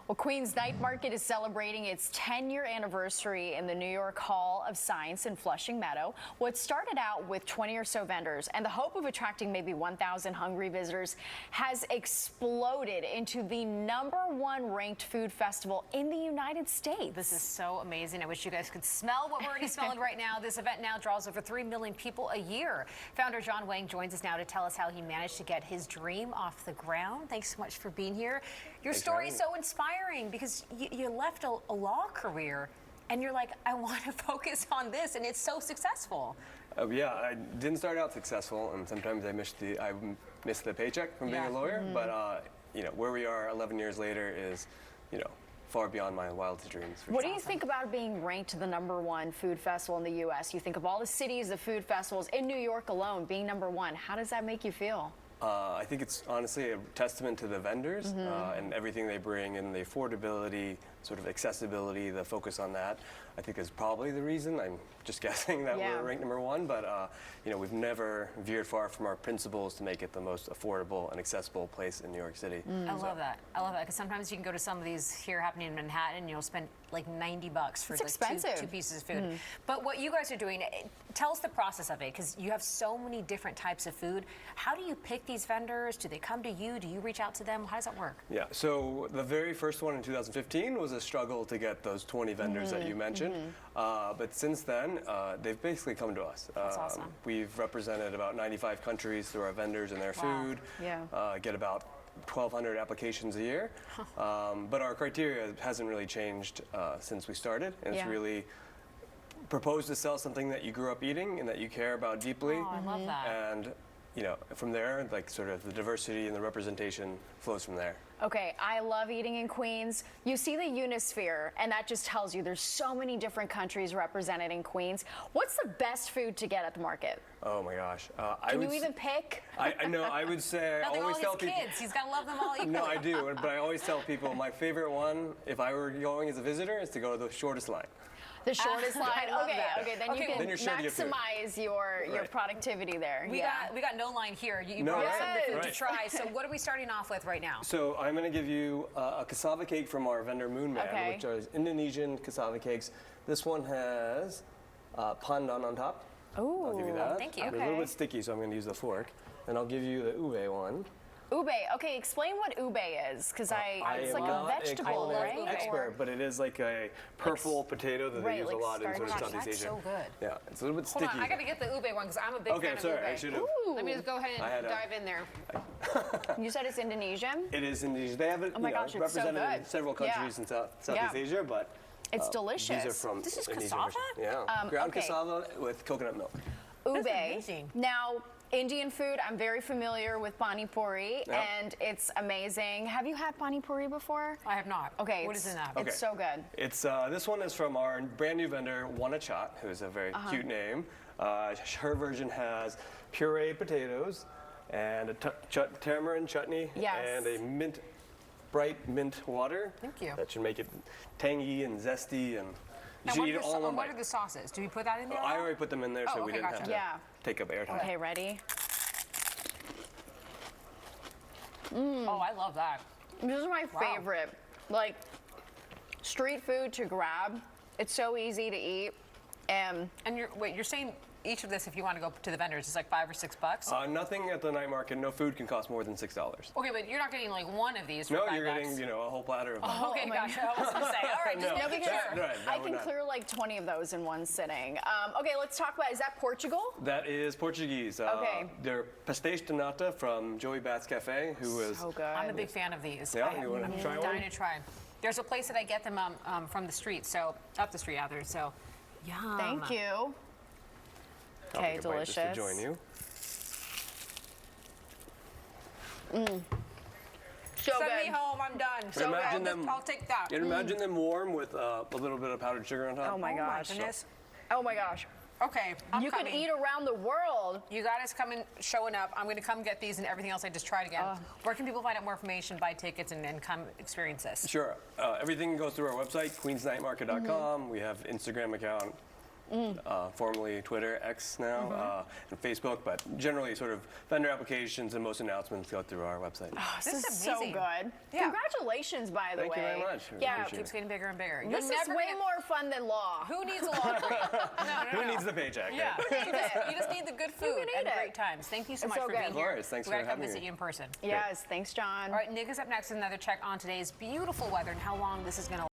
Well, Queens Night Market is celebrating its 10-year anniversary in the New York Hall of Science in Flushing Meadow. What started out with 20 or so vendors and the hope of attracting maybe 1,000 hungry visitors has exploded into the #1 ranked food festival in the United States. This is so amazing. I wish you guys could smell what we're already smelling right now. This event now draws over 3 million people a year. Founder John Wang joins us now to tell us how he managed to get his dream off the ground. Thanks so much for being here. Your story is so inspiring because you left a law career and you're like, I want to focus on this, and it's so successful. Yeah, I didn't start out successful, and sometimes I missed the paycheck from being a lawyer. But you know, where we are 11 years later is, you know, far beyond my wildest dreams. What do you think about being ranked the #1 food festival in the U.S.? You think of all the cities, the food festivals in New York alone being #1. How does that make you feel? I think it's honestly a testament to the vendors and everything they bring, and the affordability, sort of accessibility, the focus on that, I think is probably the reason. I'm just guessing that we're ranked #1, but you know, we've never veered far from our principles to make it the most affordable and accessible place in New York City. I love that. I love that, because sometimes you can go to some of these here happening in Manhattan and you'll spend like $90 for like two pieces of food. But what you guys are doing, tell us the process of it, because you have so many different types of food. How do you pick these vendors? Do they come to you? Do you reach out to them? How does that work? Yeah, so the very first one in 2015 was a struggle to get those 20 vendors that you mentioned. But since then, they've basically come to us. That's awesome. We've represented about 95 countries through our vendors and their food. Get about 1,200 applications a year. But our criteria hasn't really changed since we started. And it's really proposed to sell something that you grew up eating and that you care about deeply. Oh, I love that. And you know, from there, like sort of the diversity and the representation flows from there. Okay, I love eating in Queens. You see the Unisphere, and that just tells you there's so many different countries represented in Queens. What's the best food to get at the market? Oh my gosh. Can you even pick? I know, I would say, I always tell people. Kids. He's got to love them all equally. No, I do, but I always tell people my favorite one, if I were going as a visitor, is to go to the shortest line. The shortest line. Okay, then you can you're sure maximize your productivity there. We got no line here. You brought us some food to try. So what are we starting off with right now? So I'm going to give you a cassava cake from our vendor Moon Man, which are Indonesian cassava cakes. This one has pandan on top. Oh, I'll give you that. Thank you. It's a little bit sticky, so I'm going to use the fork. And I'll give you the ube one. Ube. Okay, explain what ube is, because it's like a vegetable, right? I'm not an expert, but it is like a purple potato that they use a lot in sort of Southeast Asia. That's so good. Yeah, it's a little bit sticky. Hold on, I got to get the ube one because I'm a big fan of ube. I should have. Let me just go ahead and dive in there. You said it's Indonesian? It is Indonesian. They have it represented in several countries in Southeast Asia, but it's delicious. These are from This is Indonesian cassava? Yeah, ground cassava with coconut milk. Ube. Now, Indian food, I'm very familiar with pani puri, and it's amazing. Have you had pani puri before? I have not. Okay. What is in that? It's so good. It's this one is from our brand new vendor, Wanachat, who's a very cute name. Her version has pureed potatoes and a tamarind chutney and a bright mint water. Thank you. That should make it tangy and zesty, and you should eat it all in one bite. What are the sauces? Do we put that in there? I already put them in there, so we didn't have to take up airtime. Okay, ready? Oh, I love that. This is my favorite. Like, street food to grab. It's so easy to eat. And you're saying each of this, if you want to go to the vendors, is like $5 or $6? Nothing at the night market. No food can cost more than $6. Okay, but you're not getting like one of these for $5. No, you're getting a whole platter of them. Oh, okay, gotcha. I was going to say, all right, just making sure. I can clear like 20 of those in one sitting. Okay, let's talk about, is that Portugal? That is Portuguese. They're pastéis de nata from Joey Bat's Cafe, who is so good. I'm a big fan of these. Yeah, you want to try one? I'm dying to try. There's a place that I get them from the street, so up the street out there. So, yum. Thank you. Okay, delicious. Just to join you. So Send good. me home. I'm done. So I'll take that. And imagine them warm with a little bit of powdered sugar on top. Oh my gosh. Oh my gosh. Okay, you can eat around the world. You guys coming, showing up. I'm going to come get these and everything else I just tried again. Where can people find out more information, buy tickets, and come experience this? Sure. Everything goes through our website, queensnightmarket.com. We have Instagram account. formerly Twitter, X now, and Facebook, but generally sort of vendor applications and most announcements go through our website. Oh, This this is is so amazing. good. Yeah. Congratulations, by the Thank way. you very much. Yeah, Appreciate Keeps getting bigger and bigger. this is way more fun than law. Who needs a law degree? No. Who needs the paycheck? Yeah, right? you just need the good food need and it. great times. Thank you so It's much so for good. being Of here. course. Thanks we for gotta come having visit me. you in person. Yes, thanks, John. All right, Nick is up next with another check on today's beautiful weather and how long this is going to